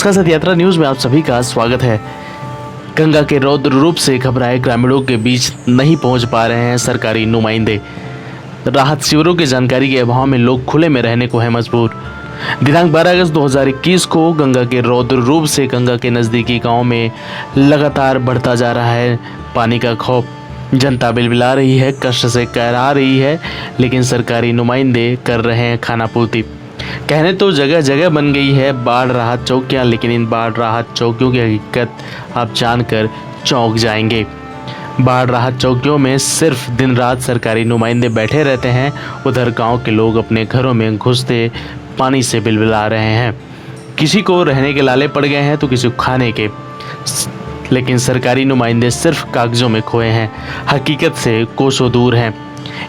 सत यात्रा न्यूज में आप सभी का स्वागत है। गंगा के रौद्र रूप से घबराए ग्रामीणों के बीच नहीं पहुंच पा रहे हैं सरकारी नुमाइंदे। राहत शिविरों की जानकारी के अभाव में लोग खुले में रहने को है मजबूर। दिनांक 12 अगस्त 2021 को गंगा के रौद्र रूप से गंगा के नज़दीकी गांव में लगातार बढ़ता जा रहा है पानी का खौफ। जनता बिलबिला रही है, कष्ट से कहरा रही है, लेकिन सरकारी नुमाइंदे कर रहे हैं खानापूर्ति। कहने तो जगह जगह बन गई है बाढ़ राहत चौकियां, लेकिन इन बाढ़ राहत चौकियों की हकीकत आप जानकर चौंक जाएंगे। बाढ़ राहत चौकियों में सिर्फ दिन रात सरकारी नुमाइंदे बैठे रहते हैं। उधर गांव के लोग अपने घरों में घुसते पानी से बिलबिला रहे हैं। किसी को रहने के लाले पड़ गए हैं तो किसी को खाने के, लेकिन सरकारी नुमाइंदे सिर्फ कागजों में खोए हैं, हकीकत से कोसों दूर हैं।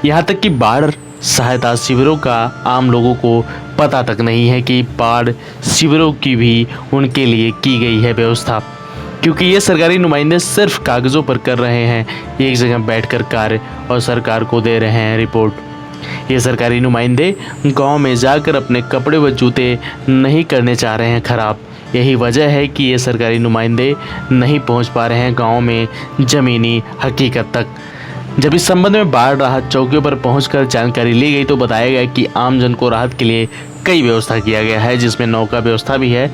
यहाँ तक कि बाढ़ सहायता शिविरों का आम लोगों को पता तक नहीं है कि बाढ़ शिविरों की भी उनके लिए की गई है व्यवस्था, क्योंकि ये सरकारी नुमाइंदे सिर्फ कागज़ों पर कर रहे हैं एक जगह बैठकर कार्य और सरकार को दे रहे हैं रिपोर्ट। ये सरकारी नुमाइंदे गांव में जाकर अपने कपड़े व जूते नहीं करने चाह रहे हैं खराब। यही वजह है कि ये सरकारी नुमाइंदे नहीं पहुंच पा रहे हैं गांव में ज़मीनी हकीकत तक। जब इस संबंध में बाढ़ राहत चौकियों पर पहुंचकर जानकारी ली गई तो बताया गया कि आमजन को राहत के लिए कई व्यवस्था किया गया है, जिसमें नौका व्यवस्था भी है।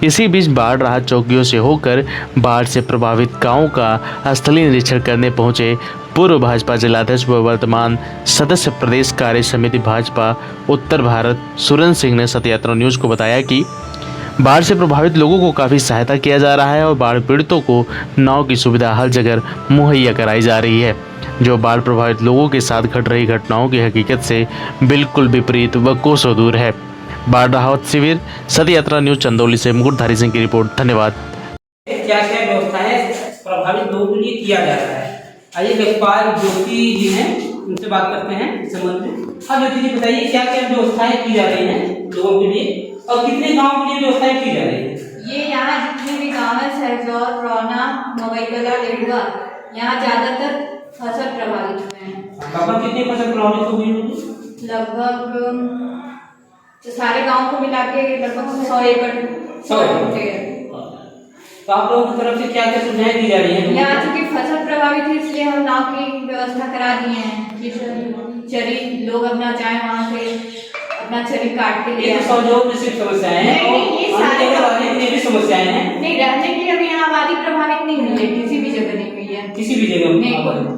इसी बीच बाढ़ राहत चौकियों से होकर बाढ़ से प्रभावित गांवों का स्थलीय निरीक्षण करने पहुंचे पूर्व भाजपा जिलाध्यक्ष व वर्तमान सदस्य प्रदेश कार्य समिति भाजपा उत्तर भारत सुरेंद्र सिंह ने सत यात्रा न्यूज को बताया कि बाढ़ से प्रभावित लोगों को काफ़ी सहायता किया जा रहा है और बाढ़ पीड़ितों को नाव की सुविधा हर जगह मुहैया कराई जा रही है, जो बाढ़ प्रभावित लोगों के साथ घट रही घटनाओं की हकीकत से बिल्कुल विपरीत व कोसों दूर है। बाढ़ राहत शिविर सत यात्रा न्यूज चंदौली से मुकुटधारी सिंह की रिपोर्ट। धन्यवाद। क्या क्या व्यवस्था है प्रभावित लोगों के लिए किया जा रहा है? आइए लेखपाल ज्योति जी हैं, उनसे बात करते हैं इस संबंध में। हाँ ज्योति जी, बताइए क्या क्या व्यवस्थाएं की जा रही हैं लोगों के लिए और कितने गाँव के लिए व्यवस्थाएं की जा रही है? ये यहाँ जितने भी गाँव है, सहजौर, रौना, मवईकला, लेडुआ, यहाँ ज्यादातर फसल प्रभावित हुए हैं। लगभग कितनी फसल प्रभावित हो गई होगी? लगभग तो सारे गांव को मिला के लगभग 100 एकड़ तो आप लोगों की तरफ से क्या क्या सुविधाएं दी जा रही हैं? यहाँ चूँकि फसल प्रभावित है इसलिए हम नाव की व्यवस्था करा दिए हैं कि चरी लोग अपना चाहे वहाँ से अपना चरी काट के लिए। सहयोग में सिर्फ समस्याएं हैं और ये भी समस्याएं हैं। नहीं, रहने के लिए अभी यहाँ आबादी प्रभावित नहीं हुई है, किसी भी जगह नहीं हुई है। किसी भी जगह नहीं,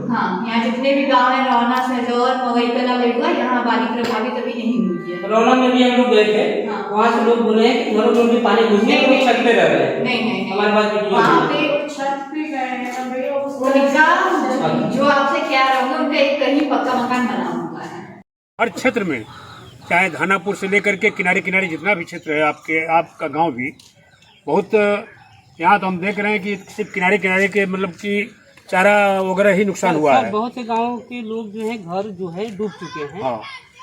हाँ, यहाँ जितने भी गांव है, रौना, सहजौर, मवईकला, लेडुआ, यहाँ आबादी प्रभावित अभी नहीं हुई है। रौना में भी हम लोग गए थे, वहाँ से लोग बोले हैं कि घरों में भी पानी घुस गया, लोग छत पे रह रहे हैं। नहीं, हमारे पास वहाँ पे छत पे गए जो आपसे क्या रहोगे उनका एक कहीं पक्का मकान बना हुआ है। हर क्षेत्र में, चाहे धानापुर से लेकर के किनारे किनारे जितना भी क्षेत्र है आपका गांव भी बहुत, यहाँ तो हम देख रहे हैं कि सिर्फ किनारे किनारे के मतलब कि चारा वगैरह ही नुकसान हुआ है। बहुत से गांव के लोग जो है घर जो है डूब चुके हैं। हाँ।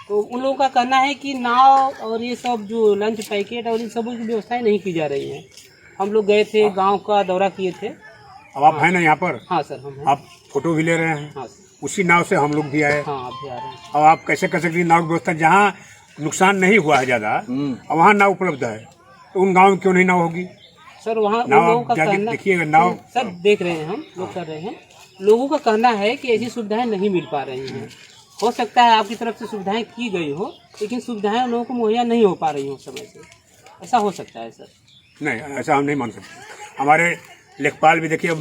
तो उन लोगों का कहना है कि नाव और ये सब जो लंच पैकेट और इन सब की व्यवस्थाएं नहीं की जा रही हैं। हम लोग गए थे, गांव का दौरा किए थे। अब आप हैं ना यहाँ पर? हाँ सर, हम हैं। आप फोटो भी ले रहे हैं? हाँ सर। उसी नाव से हम लोग भी आए। हाँ, आप भी आ रहे हैं। अब आप कैसे कर सकते हैं नाव की व्यवस्था? जहाँ नुकसान नहीं हुआ है ज़्यादा और वहाँ नाव उपलब्ध है, तो उन गाँव में क्यों नहीं नाव होगी? सर वहाँ नाव देखिएगा, नाव सर देख रहे हैं, हम लोग कर रहे हैं। लोगों का कहना है कि ऐसी सुविधाएं नहीं मिल पा रही हैं। हो सकता है आपकी तरफ से सुविधाएं की गई हो, लेकिन सुविधाएं लोगों को मुहैया नहीं हो पा रही हो समय से। ऐसा हो सकता है सर? नहीं, ऐसा हम नहीं मान सकते। हमारे लेखपाल भी देखिए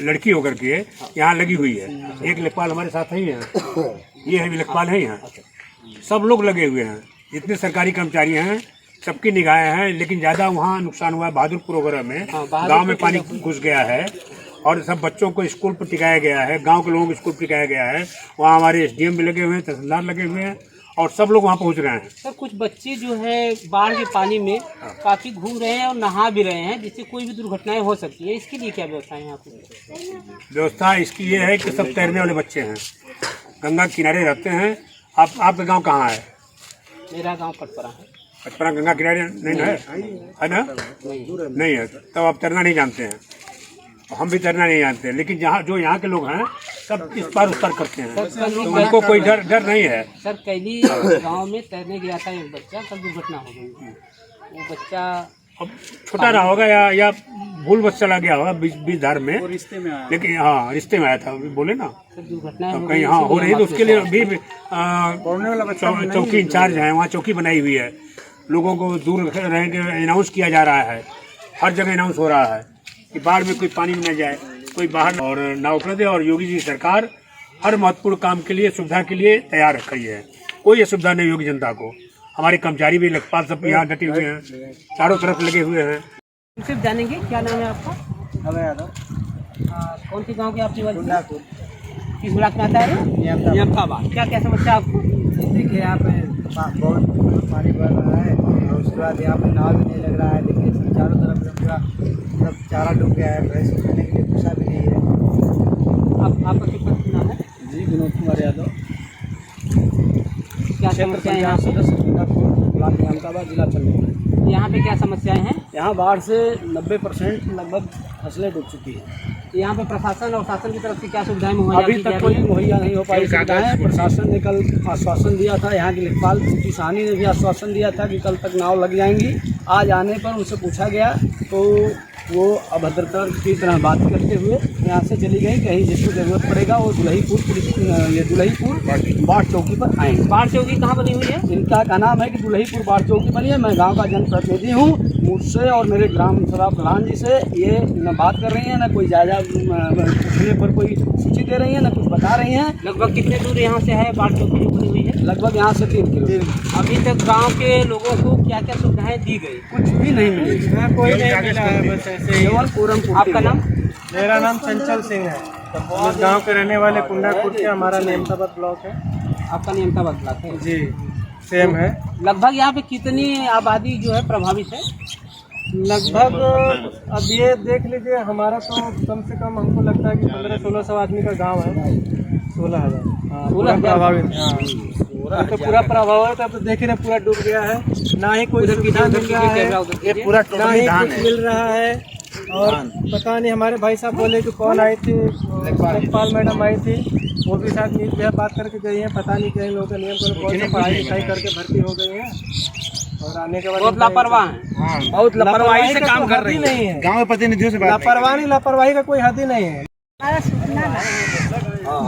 लड़की होकर के यहाँ लगी हुई है। एक लेखपाल हमारे साथ ही है, ये है लेखपाल है यहाँ। सब लोग लगे हुए हैं, जितने सरकारी कर्मचारी हैं सबकी निगाहें हैं, लेकिन ज़्यादा वहाँ नुकसान हुआ है बहादुरपुर वगैरह में। गांव में पानी घुस गया है और सब बच्चों को स्कूल पर टिकाया गया है, गांव के लोगों को स्कूल पर टिकाया गया है। वहाँ हमारे एसडीएम भी लगे हुए हैं, तहसीलदार लगे हुए हैं और सब लोग वहाँ पहुँच रहे हैं। सर कुछ बच्चे जो है बाढ़ के पानी में काफ़ी घूम रहे हैं और नहा भी रहे हैं, जिससे कोई भी दुर्घटनाएं हो सकती है। इसके लिए क्या व्यवस्था है यहाँ पे? व्यवस्था इसकी ये है कि सब तैरने वाले बच्चे हैं, गंगा किनारे रहते हैं। आपका गाँव कहाँ है? मेरा गाँव पटपरा है। पटपरा गंगा किनारे नहीं है ना? नहीं है, तब आप तैरना नहीं जानते हैं। हम भी तैरना नहीं जानते, लेकिन जहाँ जो यहाँ के लोग हैं सब इस पार उस पार करते हैं, तो उनको कोई डर नहीं है। सर कैली गांव में तैरने गया था एक बच्चा, कल दुर्घटना हो गई। वो बच्चा अब छोटा रहा होगा या भूल बस चला गया होगा बीच धार में, रिश्ते में आया। लेकिन हाँ रिश्ते में आया था, अभी बोले ना दुर्घटना अब कहीं हाँ हो रही है तो उसके लिए अभी चौकी इंचार्ज है, वहाँ चौकी बनाई हुई है, लोगों को दूर रह के अनाउंस किया जा रहा है, हर जगह अनाउंस हो रहा है कि बाढ़ में कोई पानी में न जाए, कोई बाहर और ना उतर दे। और योगी जी सरकार हर महत्वपूर्ण काम के लिए सुविधा के लिए तैयार रखी है, कोई असुविधा नहीं होगी जनता को। हमारे कर्मचारी भी लेखपाल सब यहाँ डटे हुए हैं, चारों तरफ लगे हुए हैं। सिर्फ जानेंगे क्या नाम है आपका? अबे यादव, कौन सी गांव की आपकी बात? किस ब्लॉक में आता है? नियमताबाद। क्या क्या समस्या आपको? देखिए यहाँ पे बहुत पानी बढ़ रहा है और उसके बाद यहाँ पे नाव भी नहीं लग रहा है। देखिए चारों तरफ से पूरा मतलब चारा डूब गया है, भैंस को खाने के लिए भूसा भी नहीं है। आपका कितना नाम है? जी विनोद कुमार यादव, क्या समस्याएं यहाँ पे? ब्लॉक नियमताबाद, जिला चंदौली। यहाँ पे क्या समस्याएं हैं? यहाँ बाढ़ से 90% लगभग फसलें डूब चुकी हैं। यहाँ पे प्रशासन और शासन की तरफ से क्या सुविधाएं मुहैया अभी की जा तक रही कोई हैं? मुहैया नहीं हो पाई सुविधाएं। प्रशासन ने कल आश्वासन दिया था, यहाँ की लेखपाल किसानी ने भी आश्वासन दिया था कि कल तक नाव लग जाएंगी। आज आने पर उनसे पूछा गया तो वो अभद्रता की तरह बात करते हुए यहाँ से चली गई। कहीं जिसको ज़रूरत पड़ेगा वो दुल्हीपुर बाढ़ चौकी पर आएंगे। बाढ़ चौकी कहाँ बनी हुई है? इनका का नाम है कि दुल्हीपुर बाढ़ चौकी बनी है। मैं गांव का जनप्रतिनिधि हूँ। मुझसे और मेरे ग्राम सभा प्रधान जी से ये न बात कर रही हैं, न कोई जायजा पूछने पर कोई सूची दे रही है, न कुछ बता रही हैं। लगभग कितने दूर यहाँ से है बाढ़ चौकी जो बनी हुई है? लगभग यहाँ से 3 किलोमीटर। अभी तक गांव के लोगों को क्या क्या सुविधाएं दी गई? कुछ भी नहीं मिली, कोई नहीं मिला है, बस ऐसे ही। केवल पूरम। आपका नाम? मेरा नाम चंचल सिंह है। हम गांव के रहने वाले कुंडापुर के, हमारा नियमताबाद ब्लॉक है। आपका नियमताबाद ब्लॉक है जी, सेम है। लगभग यहाँ पे कितनी आबादी जो है प्रभावित है? लगभग अब ये देख लीजिए, हमारा तो कम से कम हमको लगता है कि 1500-1600 आदमी का गांव है। 16,000 पूरा प्रभावित है। हाँ, तो पूरा प्रभावित है। तो देख रहे पूरा डूब गया है, ना ही कोई सुविधा मिल रहा है, ये पूरा ना ही कुछ मिल रहा है। और पता नहीं, हमारे भाई साहब बोले कि कौन आई थी, लेखपाल मैडम आई थी, वो भी साथ मीट में बात करके गई हैं। पता नहीं कहीं लोगों के नियम को कौन सा पढ़ाई लिखाई करके भर्ती हो गई हैं और आने के बाद बहुत लापरवाह है। बहुत लापरवाही से काम कर रही नहीं है। गाँव प्रतिनिधियों से लापरवाही का कोई हद ही नहीं है।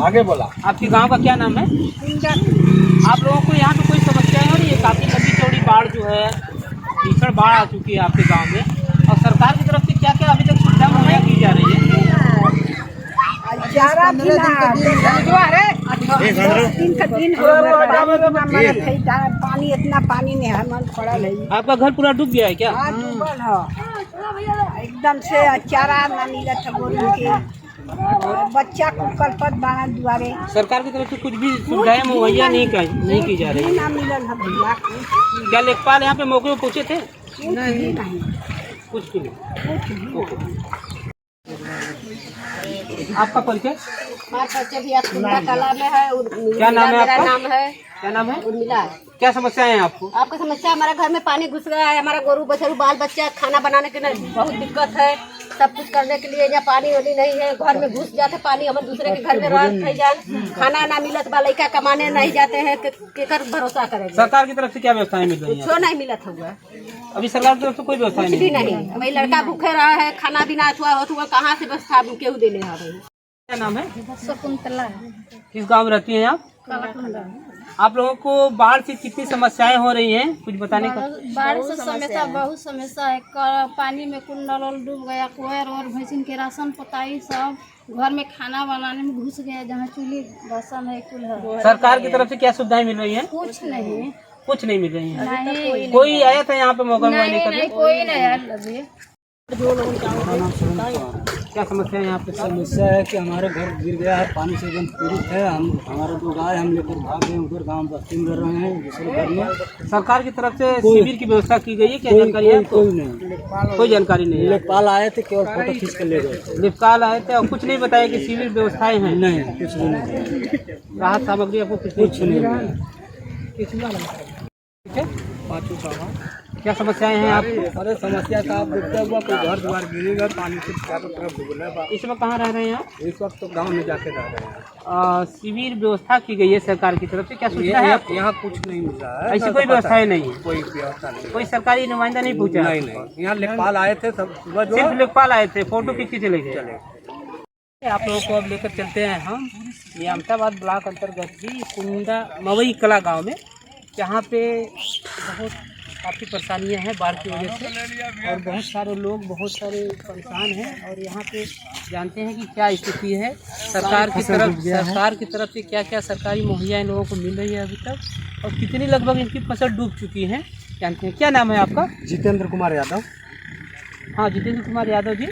आगे बोला। आपके गांव का क्या नाम है? आप लोगों को यहाँ पे कोई समस्याएं हो रही है? काफी लंबी चौड़ी बाढ़ जो है, भीषण बाढ़ आ चुकी है आपके गांव में, और सरकार की तरफ से क्या क्या अभी तक सुविधा मुहैया की जा रही है? पानी इतना पानी में हमन पड़ल है। आपका घर पूरा डूब गया है क्या? डूबल है एकदम से। चारा ना मिलत है गोरू के, बच्चा को कलपत बाना दुआरे। सरकार की तरफ से कुछ भी सुविधाएं मुहैया नहीं की जा रही? ना मिलल है भैया। क्या लेखपाल यहाँ पे मौके पर पहुँचे थे? नहीं कुछ भी नहीं। आपका परिचय? हमारा बच्चे भी कुंडा तालाब में है। क्या नाम है आपका? नाम है क्या नाम है? उर्मिला। क्या समस्याएं हैं आपको? आपका समस्या, हमारा घर में पानी घुस गया है। हमारा गोरू बछरू बाल बच्चा खाना बनाने के लिए बहुत दिक्कत है। सब कुछ करने के लिए यहाँ पानी वाली नहीं है। घर में घुस जाते पानी, हम दूसरे के घर में रह जाए। खाना ना मिलत बा, लड़का कमाने नहीं जाते हैं। केकर भरोसा करेंगे? सरकार की तरफ से क्या व्यवस्थाएं मिल रही हैं? कुछ नहीं मिलत हुआ, अभी सरकार की तरफ से कोई व्यवस्था कुछ भी नहीं। हमारे लड़का भूखे रहा है, खाना भी ना हुआ कहाँ से व्यवस्था केहू देने आ रही है। क्या नाम है? शकुंतला। किस गांव में रहती हैं आप? आप लोगों को बाढ़ से कितनी समस्याएं हो रही हैं, कुछ बताने का? बाढ़ से समस्या बहुत समस्या है। पानी में कुल नल डूब गया, कुहर और भैंसिन के राशन पताई सब घर में खाना बनाने में घुस गया। जहाँ चूल्ही राशन है कुल है। सरकार की तरफ से क्या सुविधाएं मिल रही हैं? कुछ नहीं, कुछ नहीं मिल रही है। नहीं कोई आया था यहाँ पे मौका नहीं, कोई नहीं आया अभी। क्या समस्या है यहाँ पे? समस्या है कि हमारे घर गिर गया है, पानी से एकदम पीड़ित है। हमारे 2 गाय हम लेकर भाग गए, उधर गांव बस्ती में रह रहे हैं दूसरे घर में। सरकार की तरफ से शिविर की व्यवस्था की गई है? क्या जानकारी है आपको? कोई नहीं, कोई जानकारी नहीं है। लेखपाल आए थे, केवल फोटो खींच कर ले गए। लेखपाल आए थे और कुछ नहीं बताया कि शिविर व्यवस्थाएं हैं? नहीं, कुछ भी नहीं, राहत सामग्री आपको कुछ नहीं। ठीक है। पाँचों साहब क्या समस्याएं हैं आपको? अरे समस्या का आप देखते हुआ कोई घर द्वार गिरेगा, पानी से चारों तरफ डूब रहा है। इस वक्त कहाँ रह रहे हैं आप? इस वक्त तो गांव में जाके रह रहे हैं। शिविर व्यवस्था की गई है सरकार की तरफ से, क्या सूचना है आपको? यहाँ कुछ नहीं मिल रहा है, ऐसी कोई व्यवस्थाएं नहीं है? कोई व्यवस्था नहीं। कोई सरकारी नुमाइंदा नहीं पूछा? नहीं नहीं, यहाँ लेखपाल आए थे सब सुबह जो सिर्फ लेखपाल आए थे, फोटो खींच के चले गए। आप लोगों को अब लेकर चलते हैं हम ये अहमदाबाद ब्लॉक अंतर्गत ही कुंडा मवई कला गांव में, जहाँ पे बहुत काफ़ी परेशानियां हैं बाढ़ की वजह से, और बहुत सारे लोग बहुत सारे परेशान हैं। और यहाँ पे जानते हैं कि क्या स्थिति है, सरकार की तरफ से क्या क्या सरकारी मुहैया इन लोगों को मिल रही है अभी तक, और कितनी लगभग इनकी फसल डूब चुकी है जानते हैं। क्या नाम है आपका? जितेंद्र कुमार यादव। हाँ, जितेंद्र कुमार यादव जी,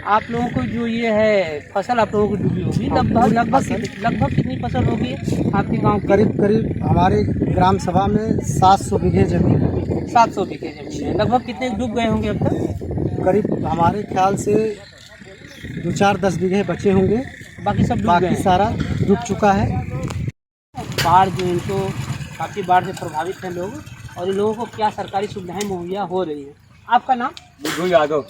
आप लोगों को जो ये है फसल आप लोगों को डूबी होगी, लगभग कितनी फसल होगी आपके गांव की? करीब हमारे ग्राम सभा में 700 बीघे जमीन है। 700 बीघे जमीन है। लगभग कितने डूब गए होंगे अब तक? करीब हमारे ख्याल से 2-4-10 बीघे बचे होंगे, बाकी सब डूब गए बाकी हैं। सारा डूब चुका है। बाढ़ जो इनको काफ़ी बाढ़ से प्रभावित हैं लोग, और इन लोगों को क्या सरकारी सुविधाएं मुहैया हो रही हैं? आपका नाम? बुद्धू यादव।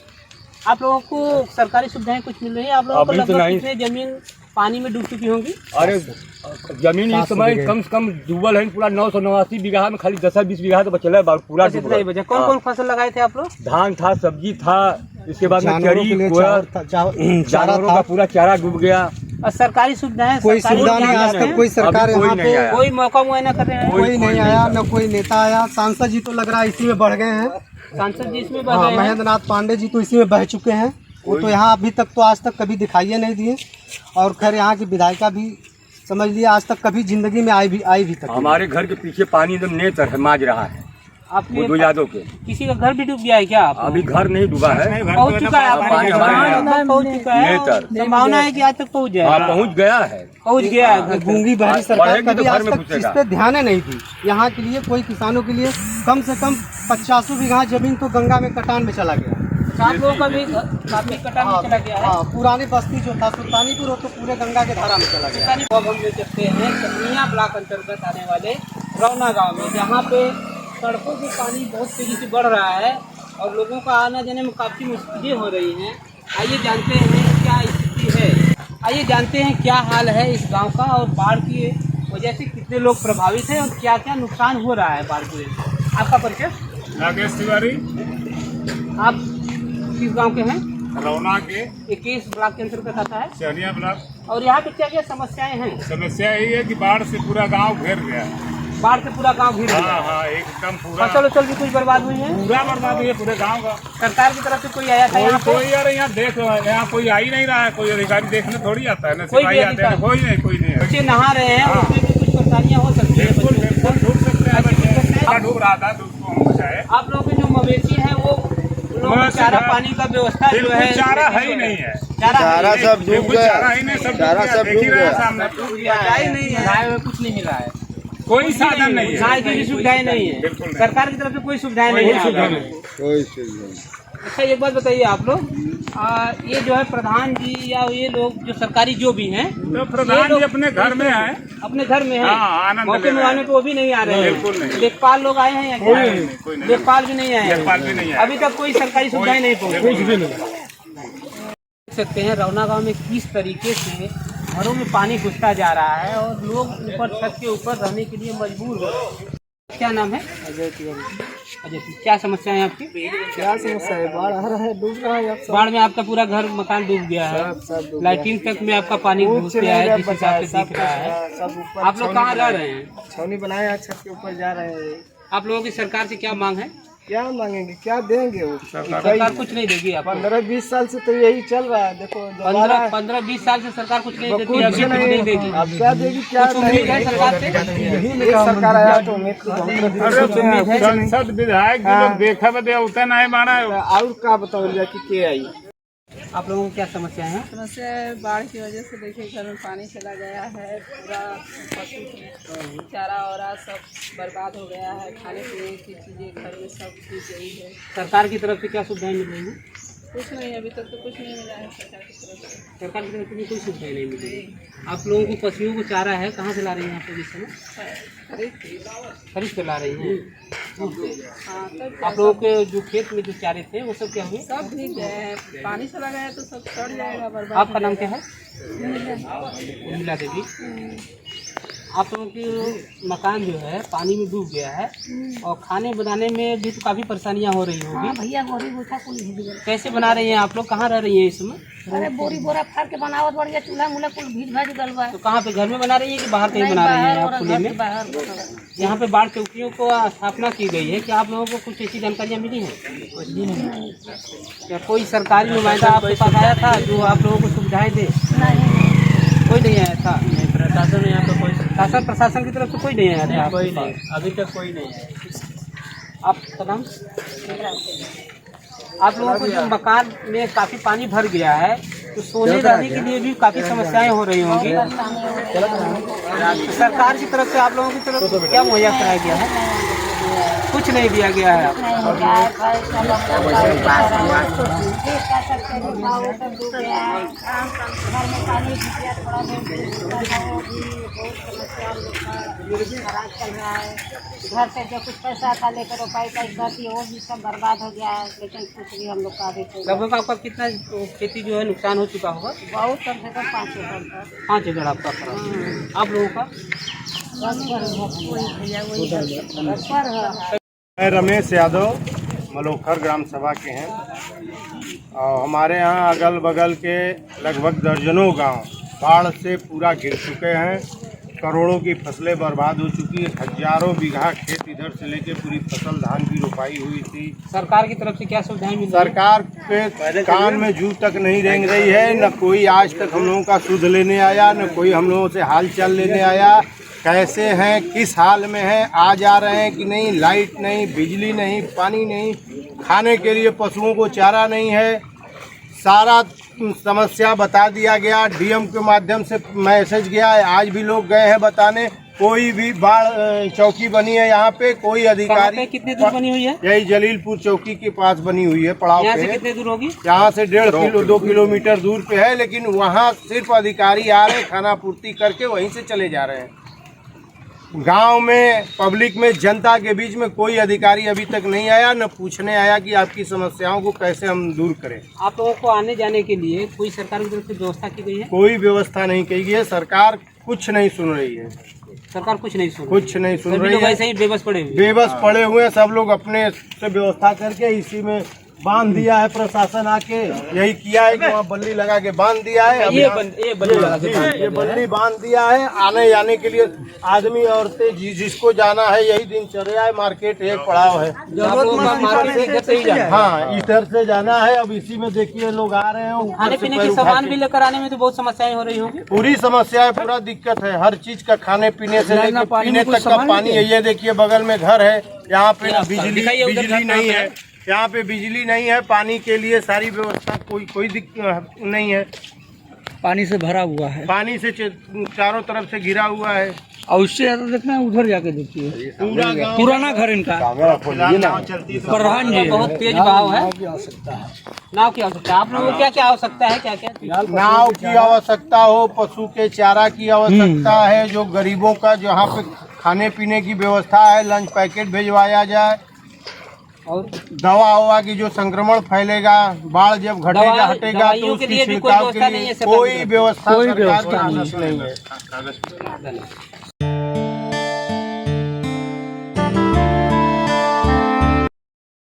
आप लोगों को सरकारी सुविधाएं कुछ मिल रही है? आप लोगों को लगभग कितने जमीन पानी में डूब चुकी होंगी? अरे जमीन इस समय कम से कम डूबल है पूरा 989 बीघा में, खाली 10-20 बीघा तो बचल है, पूरा डूब नहीं बचा। कौन कौन फसल लगाए थे आप लोग? धान था, सब्जी था, इसके बाद में जानवरों के लिए जानवरों का पूरा चारा डूब गया। और सरकारी सुविधाएं कोई सुविधा नहीं, आज तक कोई सरकार यहाँ पे कोई मौका मुआयना कर रहे हैं? कोई नहीं आया, न कोई नेता आया। सांसद जी तो लग रहा है इसी में बढ़ गए हैं। सांसद जी इसमें हाँ, महेंद्र नाथ पांडे जी तो इसी में बह चुके हैं। वो तो यहाँ अभी तक तो आज तक कभी दिखाई नहीं दिए, और खैर यहाँ की विधायिका भी समझ लिया आज तक कभी जिंदगी में आई भी तक। हमारे घर के पीछे पानी एकदम नेतर है, माज रहा है। आपके बुद्धू यादव के किसी का घर भी डूब गया है क्या? आप अभी घर नहीं डूबा है, पहुंच चुका है, पानी हमारे यहाँ पहुंच चुका है, नेतर। संभावना है कि आज तक पहुंच जाए। पहुँच गया है, पहुंच गया है। गूंगी बहरी सरकार बढ़ेगी तो कभी घर आज में तक घुसेगा। इस पे ध्यान नहीं दी। यहाँ के लिए कोई किसानों के लिए कम से कम 50 बीघा जमीन तो गंगा में कटान में चला गया। आप लोगों का भी काफी कटान में चला गया है। हाँ, पुरानी बस्ती जो था सुल्तानीपुर, वो तो पूरे गंगा के धारा में चला गया। अब हम ले सकते हैं कन्हैया ब्लॉक अंतर्गत आने वाले रौना गांव में, जहां पे सड़कों से पानी बहुत तेजी से बढ़ रहा है और लोगों का आना जाने में काफ़ी मुश्किलें हो रही हैं। आइए जानते हैं क्या स्थिति है, आइए जानते हैं क्या हाल है इस गांव का, और बाढ़ की वजह से कितने लोग प्रभावित हैं और क्या क्या नुकसान हो रहा है बाढ़ की वजह से। आपका परिचय? राकेश तिवारी। आप किस गांव के हैं? रौना के 21 ब्लॉक के अंतर्गत आता है। चनिया ब्लॉक। और यहाँ पे क्या क्या समस्याएं हैं? समस्या यही है कि बाढ़ से पूरा गांव घेर गया। बाढ़ से पूरा गांव घिर गया। हाँ, एकदम पूरा फसल उसल भी कुछ बर्बाद हुई है? पूरा बर्बाद हुई है पूरे गांव का। सरकार की तरफ से कोई आया था यहाँ पे? कोई यार यहाँ देख रहा है, यहाँ कोई आ ही नहीं रहा है। कोई अधिकारी देखने थोड़ी आता है ना, कोई सिपाही भी आते हैं, कोई नहीं। बच्चे नहा रहे हैं, हाँ। उसमें भी कुछ परेशानियां हो सकती है। बिल्कुल डूब सकते हैं बच्चे। डूब रहा था तो उसको हम बचाए। आप लोगों के जो मवेशी हैं वो चारा पानी का व्यवस्था जो है, चारा है ही नहीं है। चारा सब डूब गया, चारा ही नहीं, सब डूब गया सामने। ही नहीं है, गाय में कुछ नहीं मिला है, कोई साधन नहीं है, गाय की भी सुविधाएं नहीं है, बिल्कुल नहीं। सरकार की तरफ से कोई सुविधाएं नहीं है। अच्छा, एक बात बताइए आप लोग, ये जो है प्रधान जी या ये लोग जो सरकारी जो भी हैं, तो प्रधान जी अपने घर में है, अपने घर में है, हाँ, आनंद मौके ले रहे मुआवने हैं। पे वो भी नहीं आ रहे हैं। बिल्कुल नहीं। लेखपाल लोग आए हैं या क्या? कोई नहीं। लेखपाल भी नहीं आए हैं। लेखपाल भी नहीं आए। अभी तक कोई सरकारी सुविधाएं नहीं पहुंची। देख सकते हैं रौना गांव में किस तरीके से घरों में पानी घुसता जा रहा है और लोग ऊपर छत के ऊपर रहने के लिए मजबूर हो रहे हैं। क्या नाम है? अजय तिवारी। अजय, क्या समस्या है आपकी? क्या समस्या है? बाढ़ आ रहा है, डूब रहा है। बाढ़ में आपका पूरा घर मकान डूब गया है, लाइटिंग तक में आपका पानी घुस गया है जिस हिसाब से दिख रहा है। आप लोग कहाँ रह रहे हैं? छावनी बनाए हैं, छत के ऊपर जा रहे हैं। आप लोगों की सरकार से क्या मांग है? क्या मांगेंगे, क्या देंगे? वो सरकार कुछ नहीं देगी आपको। 15-20 साल से तो यही चल रहा है। देखो 15-20 साल से सरकार कुछ नहीं देती, अभी कुछ नहीं देगी। अब क्या देगी? क्या कुछ उम्मीद है सरकार से? सरकार आया तो उम्मीद तो बहुत है। संसद विधायक जो लोग देखा बदे उतना नहीं माना। और क्या बताओ कि के आई? आप लोगों को क्या समस्या है? समस्या है बाढ़ की वजह से, देखिए घर में पानी चला गया है, पूरा पशु चारा और सब बर्बाद हो गया है, खाने पीने की चीज़ें घर में सब डूब गई है। सरकार की तरफ से क्या सुविधाएं मिल रही हैं? कुछ नहीं, अभी तक तो कुछ नहीं मिला है सरकार की तरफ से। सरकार की तरफ से कोई सुविधा नहीं मिली। आप लोगों को पशुओं को चारा है, कहाँ से ला रही हैं आप लोग इस समय? खरीद के ला रही हैं। हाँ, तब आप लोगों के जो खेत में जो चारे थे वो सब क्या हुए? सब भीग गए हैं, पानी चला गया तो सब सड़ जाएगा, बर्बाद। आपका नाम क्या है? उर्मिला देवी। आप लोगों की मकान जो है पानी में डूब गया है और खाने बनाने में भी तो काफ़ी परेशानियां हो रही होगी। भैया गोरी गोठा कुल भीग गए। कैसे बना रही हैं आप लोग? कहाँ रह रही हैं इस समय? अरे बोरी बोरा फाड़ के बनावत बढ़िया, चूल्हा मुला कुल भीज भाज गलवा। तो कहाँ पे, घर में बना रही है कि बाहर कहीं बना रही हैं आप खुले में? बाहर यहाँ पे बाढ़ चौकियों को स्थापना की गई है, क्या आप लोगों को कुछ ऐसी जानकारियाँ मिली हैं? क्या कोई सरकारी नुमाइंदा आपके पास आया था जो आप लोगों को सुविधाएं दे? कोई नहीं आया था। प्रशासन यहाँ पे कोई शासन प्रशासन की तरफ से कोई नहीं आया था? कोई नहीं, अभी तक कोई नहीं है। आपका नाम? आप लोगों को जो मकान में काफी पानी भर गया है तो सोने रहने के लिए भी काफी समस्याएं हो रही होंगी। सरकार की तरफ से आप लोगों की तरफ से क्या मुहैया कराया गया है? कुछ नहीं दिया गया है। घर से जो कुछ पैसा था लेकर रुपये का गति वो भी सब बर्बाद हो गया है, लेकिन कुछ भी हम लोग का अभी लगभग आपका कितना खेती जो है नुकसान हो चुका होगा? बहुत कम से कम 5 एकड़। 5 एकड़ आपका खराब। आप लोगों का? मैं रमेश यादव मलोखर ग्राम सभा के हैं और हमारे यहाँ अगल बगल के लगभग दर्जनों गांव बाढ़ से पूरा घिर चुके हैं। करोड़ों की फसलें बर्बाद हो चुकी है। हजारों बीघा खेत इधर से लेके पूरी फसल धान की रोपाई हुई थी। सरकार की तरफ से क्या सुविधाएं मिली? सरकार के कान में जू तक नहीं रेंग रही है। न कोई आज तक हम लोगों का सुध लेने आया, न कोई हम लोगों से हाल चाल लेने आया। कैसे हैं, किस हाल में हैं, आ जा रहे हैं कि नहीं, लाइट नहीं, बिजली नहीं, पानी नहीं, खाने के लिए पशुओं को चारा नहीं है। सारा समस्या बता दिया गया। डीएम के माध्यम से मैसेज गया है, आज भी लोग गए हैं बताने। कोई भी बाढ़ चौकी बनी है यहाँ पे, कोई अधिकारी। कितनी दूर बनी हुई है? यही जलीलपुर चौकी के पास बनी हुई है, पड़ाव यहाँ पे। से कितने दूर होगी? यहाँ से 1.5 किलोमीटर दूर पे है, लेकिन वहाँ सिर्फ अधिकारी आ रहे हैं, खाना पूर्ति करके वहीं से चले जा रहे हैं। गांव में, पब्लिक में, जनता के बीच में कोई अधिकारी अभी तक नहीं आया, न पूछने आया कि आपकी समस्याओं को कैसे हम दूर करें। आप लोगों को आने जाने के लिए कोई सरकार की तरफ से व्यवस्था की गई है? कोई व्यवस्था नहीं की गई है। सरकार कुछ नहीं सुन रही है। सरकार कुछ नहीं सुन रही है। वैसे ही बेबस पड़े हुए। बेबस पड़े हुए हैं। सब लोग अपने से व्यवस्था करके इसी में बांध दिया है। प्रशासन आके यही किया है कि वहाँ बल्ली लगा के बांध दिया है। ये बल्ली बांध दिया है। आने जाने के लिए आदमी औरतें जिसको जाना है, यही दिनचर्या है। मार्केट एक पड़ाव है। हाँ, इधर से जाना है। अब इसी में देखिए लोग आ रहे हैं। खाने पीने की सामान भी लेकर आने में तो बहुत समस्याएं हो रही होंगी। पूरी समस्या है, पूरा दिक्कत है। हर चीज का, खाने पीने से लेकर पीने तक का पानी है। ये देखिए बगल में घर है, यहाँ पे बिजली नहीं है। यहाँ पे बिजली नहीं है। पानी के लिए सारी व्यवस्था कोई दिक्कत नहीं है। पानी से भरा हुआ है, पानी से चारों तरफ से घिरा हुआ है। और उससे ज्यादा देखना है उधर जाके देखिए, पूरा गाँव पुराना घर इनका चलती है। प्रधान जी बहुत तेज बहाव है। नाव की आवश्यकता है। नाव की आवश्यकता है। आप लोगों को क्या क्या आवश्यकता है? क्या क्या? नाव की आवश्यकता हो, पशु के चारा की आवश्यकता है, जो गरीबों का जहाँ पे खाने पीने की व्यवस्था है, लंच पैकेट भिजवाया जाए। और दवा ववा की जो संक्रमण फैलेगा, बाढ़ जब घटेगा हटेगा तो उसकी छिड़काव के लिए कोई व्यवस्था सरकार की नहीं है।